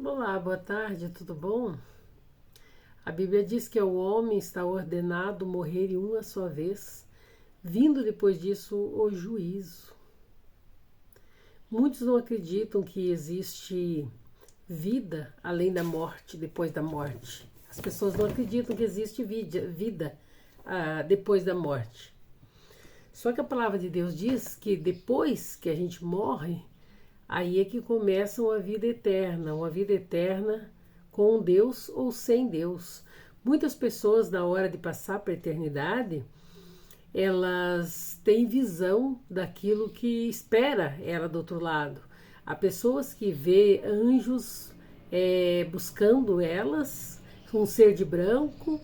Olá, boa tarde, tudo bom? A Bíblia diz que o homem está ordenado morrer em uma só vez, vindo depois disso o juízo. Muitos não acreditam que existe vida além da morte, depois da morte. As pessoas não acreditam que existe vida depois da morte. Só que a palavra de Deus diz que depois que a gente morre, aí é que começa uma vida eterna com Deus ou sem Deus. Muitas pessoas, na hora de passar para a eternidade, elas têm visão daquilo que espera ela do outro lado. Há pessoas que vê anjos buscando elas, um ser de branco.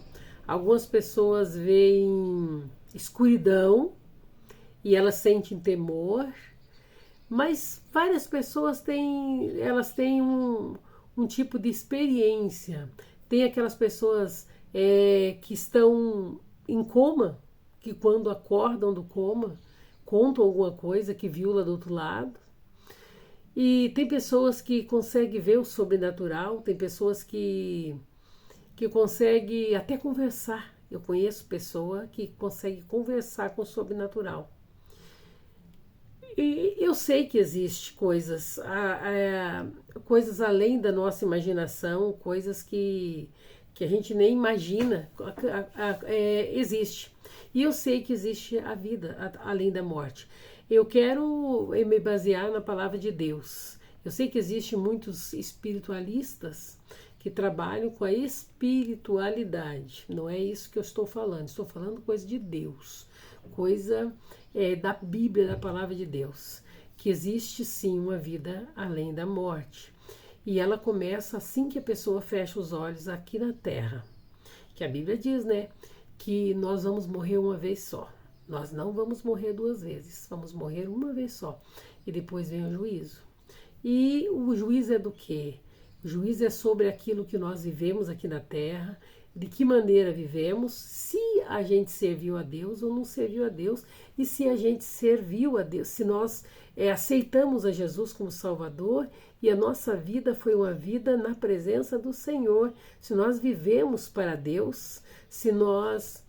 Algumas pessoas veem escuridão e elas sentem temor. Mas várias pessoas têm um tipo de experiência. Tem aquelas pessoas que estão em coma, que quando acordam do coma, contam alguma coisa que viu lá do outro lado. E tem pessoas que conseguem ver o sobrenatural, tem pessoas que conseguem até conversar. Eu conheço pessoa que consegue conversar com o sobrenatural. E eu sei que existe coisas além da nossa imaginação, coisas que a gente nem imagina, existe. E eu sei que existe a vida além da morte. Eu quero me basear na palavra de Deus. Eu sei que existem muitos espiritualistas que trabalham com a espiritualidade. Não é isso que eu estou falando coisa de Deus, coisa da Bíblia, da palavra de Deus, que existe sim uma vida além da morte. E ela começa assim que a pessoa fecha os olhos aqui na terra. Que a Bíblia diz, né, que nós vamos morrer uma vez só. Nós não vamos morrer duas vezes, vamos morrer uma vez só. E depois vem o juízo. E o juízo é do quê? O juízo é sobre aquilo que nós vivemos aqui na terra, de que maneira vivemos, se a gente serviu a Deus ou não serviu a Deus, e se a gente serviu a Deus, se nós aceitamos a Jesus como Salvador e a nossa vida foi uma vida na presença do Senhor, se nós vivemos para Deus, se nós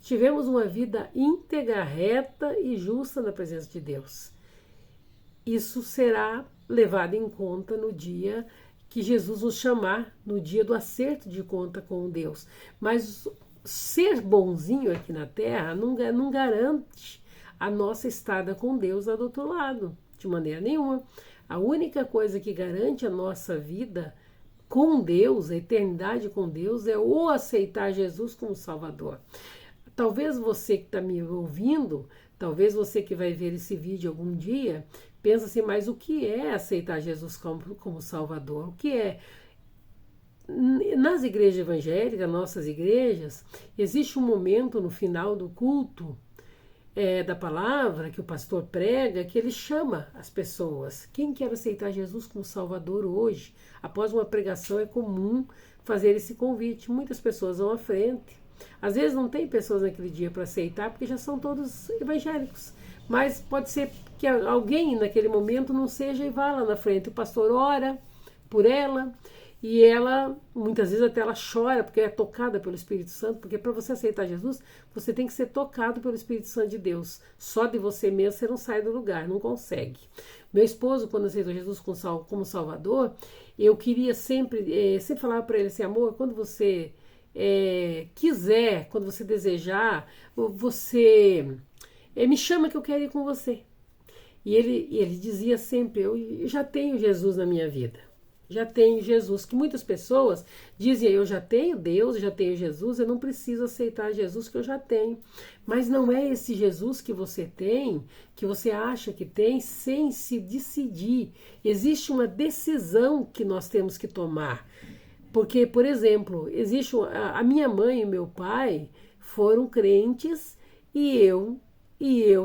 tivemos uma vida íntegra, reta e justa na presença de Deus. Isso será levado em conta no dia que Jesus nos chamar, no dia do acerto de conta com Deus. Mas ser bonzinho aqui na terra não garante a nossa estada com Deus lá do outro lado, de maneira nenhuma. A única coisa que garante a nossa vida com Deus, a eternidade com Deus, é ou aceitar Jesus como Salvador. Talvez você que está me ouvindo, talvez você que vai ver esse vídeo algum dia, pensa assim, mas o que é aceitar Jesus como Salvador? O que é? Nas igrejas evangélicas, nossas igrejas, existe um momento no final do culto da palavra, que o pastor prega, que ele chama as pessoas. Quem quer aceitar Jesus como Salvador hoje? Após uma pregação é comum fazer esse convite. Muitas pessoas vão à frente. Às vezes não tem pessoas naquele dia para aceitar, porque já são todos evangélicos. Mas pode ser que alguém naquele momento não seja e vá lá na frente. O pastor ora por ela e ela, muitas vezes até ela chora porque é tocada pelo Espírito Santo, porque para você aceitar Jesus, você tem que ser tocado pelo Espírito Santo de Deus. Só de você mesmo você não sai do lugar, não consegue. Meu esposo, quando aceitou Jesus como Salvador, eu queria sempre falava para ele assim, amor, quando você quiser, quando você desejar, você me chama que eu quero ir com você. E ele dizia sempre, eu já tenho Jesus na minha vida. Já tenho Jesus, que muitas pessoas dizem, eu já tenho Deus, eu já tenho Jesus, eu não preciso aceitar Jesus que eu já tenho. Mas não é esse Jesus que você tem, que você acha que tem, sem se decidir. Existe uma decisão que nós temos que tomar. Porque, por exemplo, existe a minha mãe e meu pai foram crentes e eu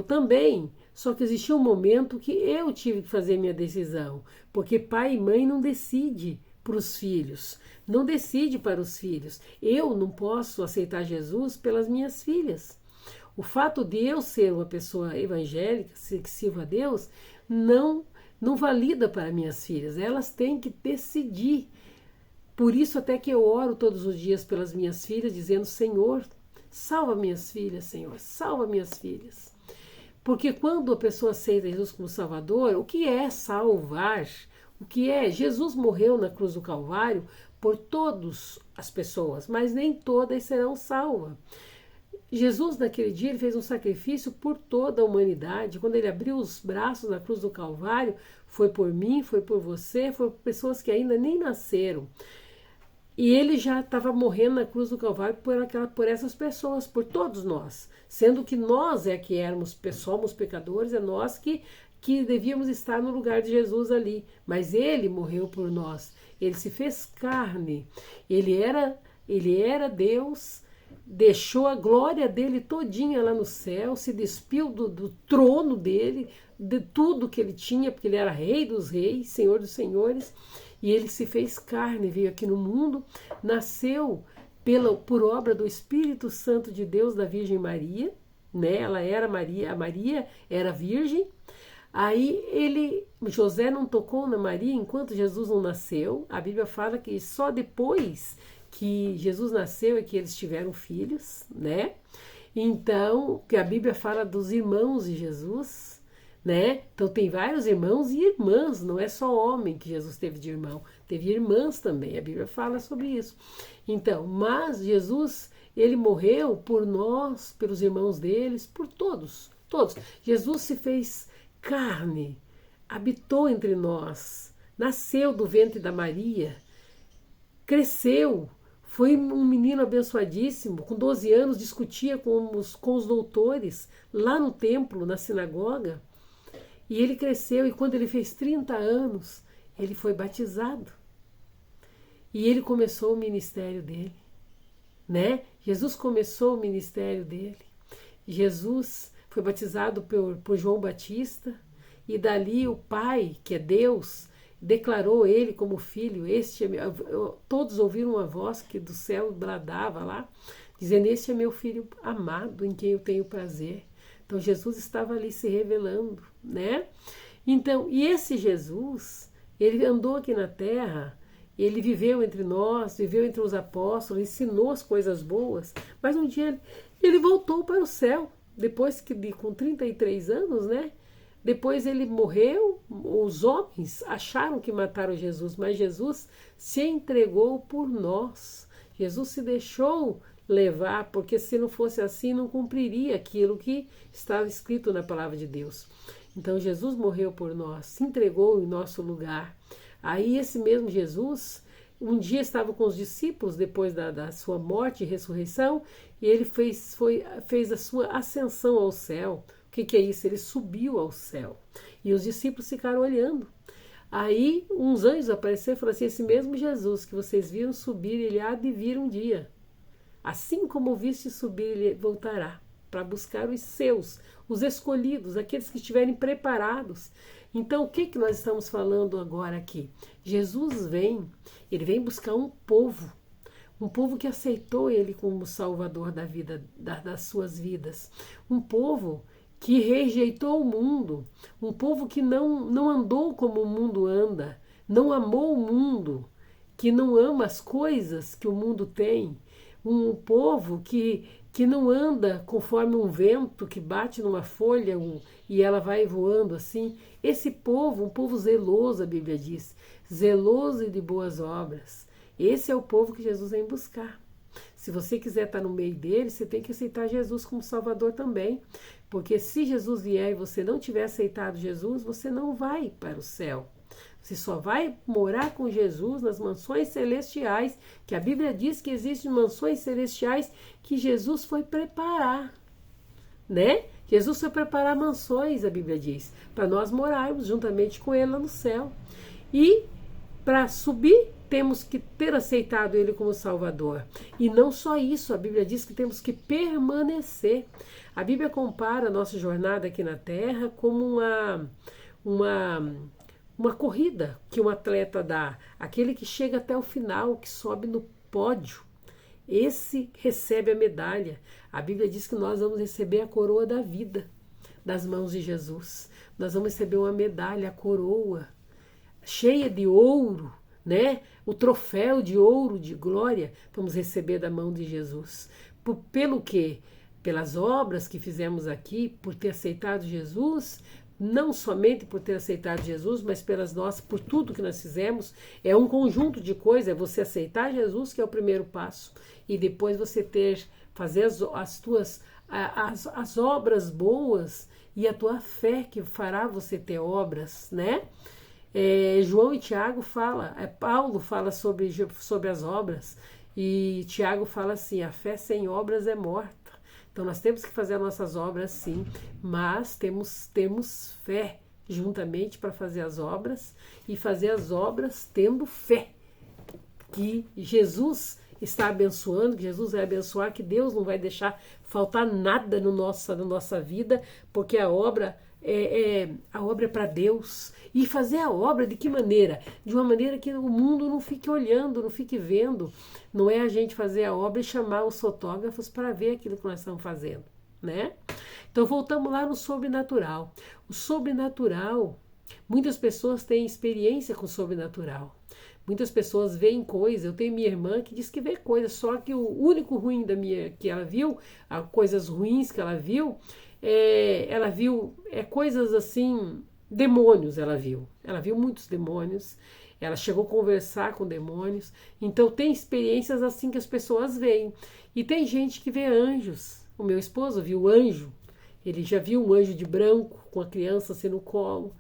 também. Só que existia um momento que eu tive que fazer minha decisão, porque pai e mãe não decide para os filhos, não decide para os filhos. Eu não posso aceitar Jesus pelas minhas filhas. O fato de eu ser uma pessoa evangélica, que sirva a Deus, não não valida para minhas filhas. Elas têm que decidir. Por isso até que eu oro todos os dias pelas minhas filhas, dizendo: Senhor, salva minhas filhas, Senhor, salva minhas filhas. Porque quando a pessoa aceita Jesus como Salvador, o que é salvar? O que é? Jesus morreu na cruz do Calvário por todas as pessoas, mas nem todas serão salvas. Jesus, naquele dia, ele fez um sacrifício por toda a humanidade. Quando ele abriu os braços na cruz do Calvário, foi por mim, foi por você, foi por pessoas que ainda nem nasceram. E ele já estava morrendo na cruz do Calvário por essas pessoas, por todos nós. Sendo que nós é que somos pecadores, é nós que devíamos estar no lugar de Jesus ali. Mas ele morreu por nós. Ele se fez carne. Ele era Deus, deixou a glória dele todinha lá no céu, se despiu do trono dele, de tudo que ele tinha, porque ele era rei dos reis, senhor dos senhores. E ele se fez carne, veio aqui no mundo, nasceu por obra do Espírito Santo de Deus, da Virgem Maria, né? Ela era Maria, a Maria era virgem. Aí José não tocou na Maria enquanto Jesus não nasceu. A Bíblia fala que só depois que Jesus nasceu é que eles tiveram filhos, né? Então, que a Bíblia fala dos irmãos de Jesus, né? Então tem vários irmãos e irmãs, não é só homem que Jesus teve de irmão, teve irmãs também, a Bíblia fala sobre isso. Então, mas Jesus, ele morreu por nós, pelos irmãos deles, por todos. Jesus se fez carne, habitou entre nós, nasceu do ventre da Maria, cresceu, foi um menino abençoadíssimo, com 12 anos discutia com os doutores lá no templo, na sinagoga. E ele cresceu, e quando ele fez 30 anos, ele foi batizado. E ele começou o ministério dele, né? Jesus começou o ministério dele. Jesus foi batizado por João Batista, e dali o Pai, que é Deus, declarou ele como filho. Todos ouviram uma voz que do céu bradava lá, dizendo: este é meu filho amado, em quem eu tenho prazer. Então Jesus estava ali se revelando, né? Então, e esse Jesus, ele andou aqui na terra, ele viveu entre nós, viveu entre os apóstolos, ensinou as coisas boas, mas um dia ele voltou para o céu, depois que com 33 anos, né? Depois ele morreu, os homens acharam que mataram Jesus, mas Jesus se entregou por nós. Jesus se deixou levar, porque se não fosse assim, não cumpriria aquilo que estava escrito na palavra de Deus. Então Jesus morreu por nós, se entregou em nosso lugar. Aí esse mesmo Jesus, um dia estava com os discípulos depois da sua morte e ressurreição, e ele fez a sua ascensão ao céu. O que é isso? Ele subiu ao céu. E os discípulos ficaram olhando. Aí uns anjos apareceram e falaram assim: esse mesmo Jesus que vocês viram subir, ele há de vir um dia. Assim como o viste subir, ele voltará para buscar os seus, os escolhidos, aqueles que estiverem preparados. Então, o que nós estamos falando agora aqui? Jesus ele vem buscar um povo que aceitou ele como Salvador da vida, das suas vidas. Um povo que rejeitou o mundo, um povo que não andou como o mundo anda, não amou o mundo, que não ama as coisas que o mundo tem, um povo que não anda conforme um vento que bate numa folha e ela vai voando assim. Esse povo, um povo zeloso, a Bíblia diz, zeloso e de boas obras. Esse é o povo que Jesus vem buscar. Se você quiser estar no meio dele, você tem que aceitar Jesus como Salvador também. Porque se Jesus vier e você não tiver aceitado Jesus, você não vai para o céu. Você só vai morar com Jesus nas mansões celestiais, que a Bíblia diz que existem mansões celestiais que Jesus foi preparar, né? Jesus foi preparar mansões, a Bíblia diz, para nós morarmos juntamente com ele lá no céu. E para subir, temos que ter aceitado ele como Salvador. E não só isso, a Bíblia diz que temos que permanecer. A Bíblia compara a nossa jornada aqui na Terra como uma corrida que um atleta dá. Aquele que chega até o final, que sobe no pódio, esse recebe a medalha. A Bíblia diz que nós vamos receber a coroa da vida das mãos de Jesus. nós vamos receber uma medalha, a coroa, cheia de ouro, né? O troféu de ouro de glória vamos receber da mão de Jesus. Pelo quê? Pelas obras que fizemos aqui, por ter aceitado Jesus, não somente por ter aceitado Jesus, mas pelas nossas, por tudo que nós fizemos. É um conjunto de coisas, é você aceitar Jesus, que é o primeiro passo, e depois você fazer as obras boas e a tua fé que fará você ter obras, né? João e Tiago Paulo fala sobre as obras, e Tiago fala assim, a fé sem obras é morta. Então nós temos que fazer as nossas obras sim, mas temos fé juntamente para fazer as obras, e fazer as obras tendo fé que Jesus está abençoando, que Jesus vai abençoar, que Deus não vai deixar faltar nada na nossa vida, porque a obra é para Deus. E fazer a obra de que maneira? De uma maneira que o mundo não fique olhando, não fique vendo. Não é a gente fazer a obra e chamar os fotógrafos para ver aquilo que nós estamos fazendo, né? Então voltamos lá no sobrenatural. O sobrenatural, muitas pessoas têm experiência com o sobrenatural. Muitas pessoas veem coisas. Eu tenho minha irmã que diz que vê coisas, só que o único ruim que ela viu, coisas ruins que ela viu coisas assim, demônios ela viu muitos demônios, ela chegou a conversar com demônios. Então tem experiências assim que as pessoas veem, e tem gente que vê anjos. O meu esposo viu anjo, ele já viu um anjo de branco com a criança assim no colo,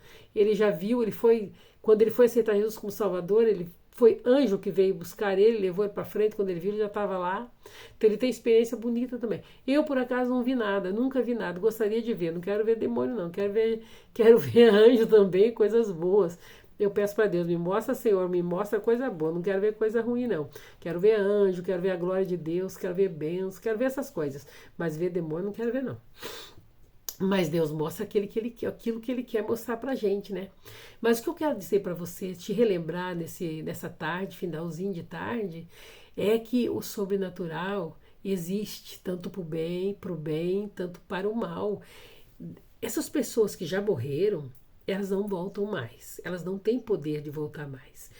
quando ele foi aceitar Jesus como Salvador, foi anjo que veio buscar ele, levou ele para frente, quando ele viu ele já estava lá. Então ele tem experiência bonita também. Eu por acaso não vi nada, nunca vi nada, gostaria de ver, não quero ver demônio não, quero ver anjo também, coisas boas. Eu peço para Deus, me mostra, Senhor, me mostra coisa boa, não quero ver coisa ruim não. Quero ver anjo, quero ver a glória de Deus, quero ver bênçãos, quero ver essas coisas, mas ver demônio não quero ver não. Mas Deus mostra aquilo que Ele quer mostrar pra gente, né? Mas o que eu quero dizer para você, te relembrar nessa tarde, finalzinho de tarde, é que o sobrenatural existe tanto para o bem, tanto para o mal. Essas pessoas que já morreram, elas não voltam mais, elas não têm poder de voltar mais.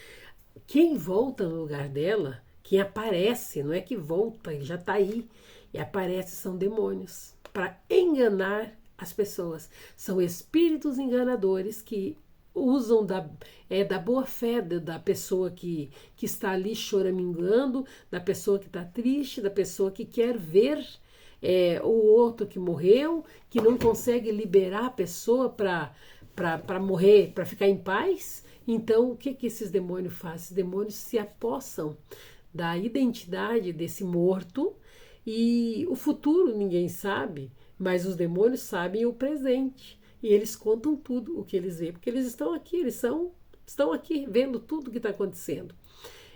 Quem volta no lugar dela, quem aparece, não é que volta, ele já está aí, e aparece, são demônios, para enganar as pessoas. São espíritos enganadores que usam da boa fé da pessoa que está ali choramingando, da pessoa que está triste, da pessoa que quer ver o outro que morreu, que não consegue liberar a pessoa para morrer, para ficar em paz. Então, o que esses demônios fazem? Esses demônios se apossam da identidade desse morto, e o futuro ninguém sabe, mas os demônios sabem o presente. E eles contam tudo o que eles veem, porque eles estão aqui, estão aqui vendo tudo o que está acontecendo.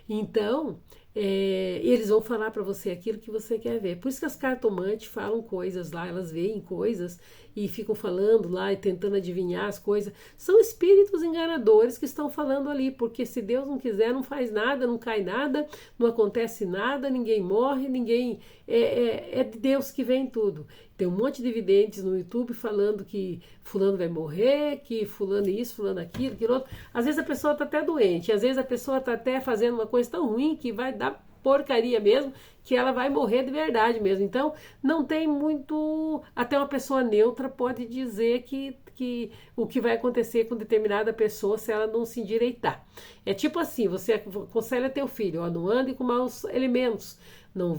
Então, eles vão falar para você aquilo que você quer ver. Por isso que as cartomantes falam coisas lá, elas veem coisas e ficam falando lá e tentando adivinhar as coisas. São espíritos enganadores que estão falando ali, porque se Deus não quiser, não faz nada, não cai nada, não acontece nada, ninguém morre, ninguém... É de Deus que vem tudo. Tem um monte de videntes no YouTube falando que fulano vai morrer, que fulano isso, fulano aquilo, aquilo outro. Às vezes a pessoa está até doente, às vezes a pessoa está até fazendo uma coisa tão ruim que vai dar porcaria mesmo, que ela vai morrer de verdade mesmo. Então, não tem muito... Até uma pessoa neutra pode dizer que o que vai acontecer com determinada pessoa se ela não se endireitar. É tipo assim, você aconselha teu filho, não ande com maus elementos, não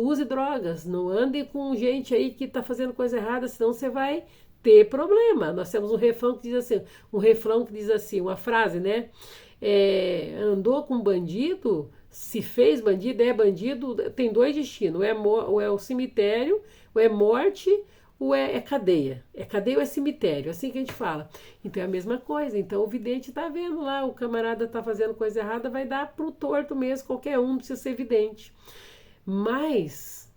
use drogas, não ande com gente aí que está fazendo coisa errada, senão você vai ter problema. Nós temos um refrão que diz assim, uma frase, né? Andou com bandido, se fez bandido, é bandido, tem dois destinos, ou é o cemitério, ou é morte, ou é cadeia. É cadeia ou é cemitério, assim que a gente fala. Então é a mesma coisa. Então o vidente está vendo lá, o camarada está fazendo coisa errada, vai dar pro torto mesmo, qualquer um, não precisa ser vidente. Mas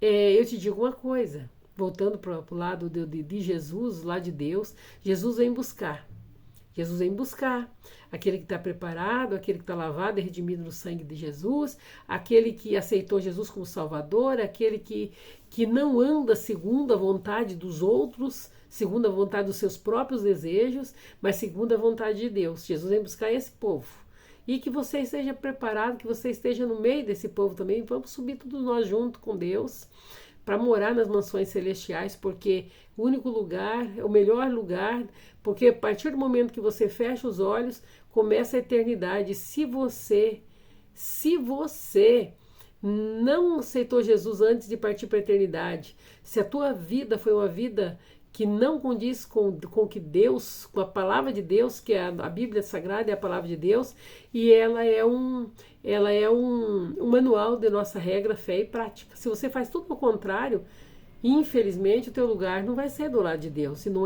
eu te digo uma coisa, voltando para o lado de Jesus, lá de Deus, Jesus vem buscar. Jesus vem buscar aquele que está preparado, aquele que está lavado e redimido no sangue de Jesus, aquele que aceitou Jesus como Salvador, aquele que não anda segundo a vontade dos outros, segundo a vontade dos seus próprios desejos, mas segundo a vontade de Deus. Jesus vem buscar esse povo. E que você esteja preparado, que você esteja no meio desse povo também. Vamos subir todos nós junto com Deus para morar nas mansões celestiais, porque o único lugar, o melhor lugar, porque a partir do momento que você fecha os olhos, começa a eternidade. Se você não aceitou Jesus antes de partir para a eternidade, se a tua vida foi uma vida que não condiz com que Deus, com a palavra de Deus, que é a Bíblia Sagrada é a palavra de Deus, e ela é um manual de nossa regra, fé e prática. Se você faz tudo ao contrário, infelizmente o teu lugar não vai ser do lado de Deus. Se não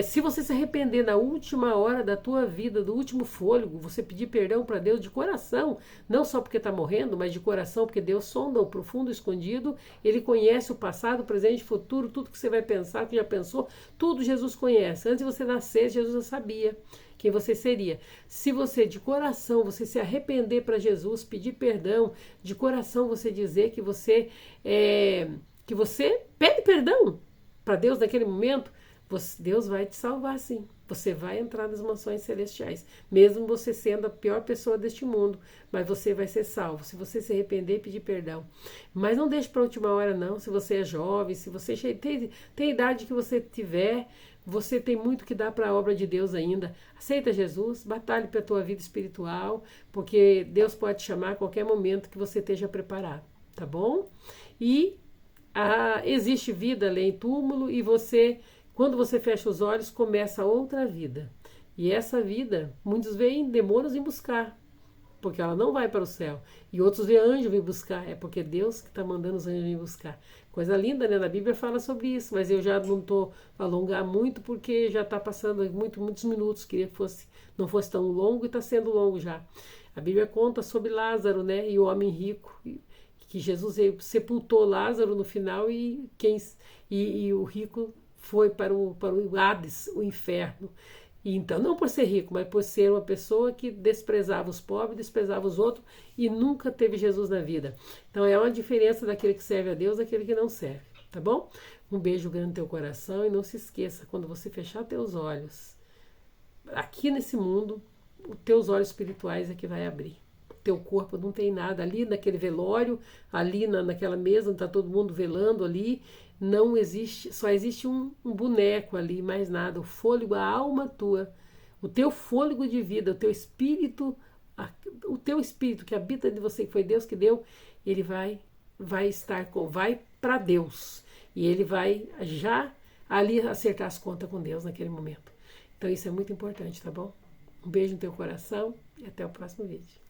se você se arrepender na última hora da tua vida, do último fôlego, você pedir perdão para Deus de coração, não só porque está morrendo, mas de coração, porque Deus sonda o profundo escondido, Ele conhece o passado, o presente e o futuro, tudo que você vai pensar, que já pensou, tudo Jesus conhece. Antes de você nascer, Jesus já sabia quem você seria. Se você de coração, você se arrepender para Jesus, pedir perdão, de coração você dizer que você pede perdão para Deus naquele momento, Deus vai te salvar sim. Você vai entrar nas mansões celestiais, mesmo você sendo a pior pessoa deste mundo, mas você vai ser salvo, se você se arrepender e pedir perdão. Mas não deixe para a última hora não, se você é jovem, se você tem a idade que você tiver, você tem muito que dar para a obra de Deus ainda. Aceita Jesus, batalhe para a tua vida espiritual, porque Deus pode te chamar a qualquer momento que você esteja preparado, tá bom? E existe vida além do túmulo e quando você fecha os olhos, começa outra vida. E essa vida, muitos veem demônios em buscar, porque ela não vai para o céu. E outros veem anjo vir buscar, é porque Deus que está mandando os anjos vir buscar. Coisa linda, né? Na Bíblia fala sobre isso, mas eu já não estou alongar muito, porque já está passando muitos minutos. Queria que não fosse tão longo e está sendo longo já. A Bíblia conta sobre Lázaro, né? E o homem rico, que Jesus sepultou Lázaro no final e o rico foi para o Hades, o inferno. E então, não por ser rico, mas por ser uma pessoa que desprezava os pobres, desprezava os outros e nunca teve Jesus na vida. Então é uma diferença daquele que serve a Deus daquele que não serve, tá bom? Um beijo grande no teu coração e não se esqueça, quando você fechar teus olhos, aqui nesse mundo, os teus olhos espirituais é que vai abrir. Teu corpo não tem nada ali naquele velório, ali naquela mesa onde está todo mundo velando ali, não existe, só existe um boneco ali, mais nada. O fôlego, a alma tua, o teu fôlego de vida, o teu espírito que habita de você, que foi Deus que deu, ele vai para Deus e ele vai já ali acertar as contas com Deus naquele momento. Então isso é muito importante, tá bom? Um beijo no teu coração e até o próximo vídeo.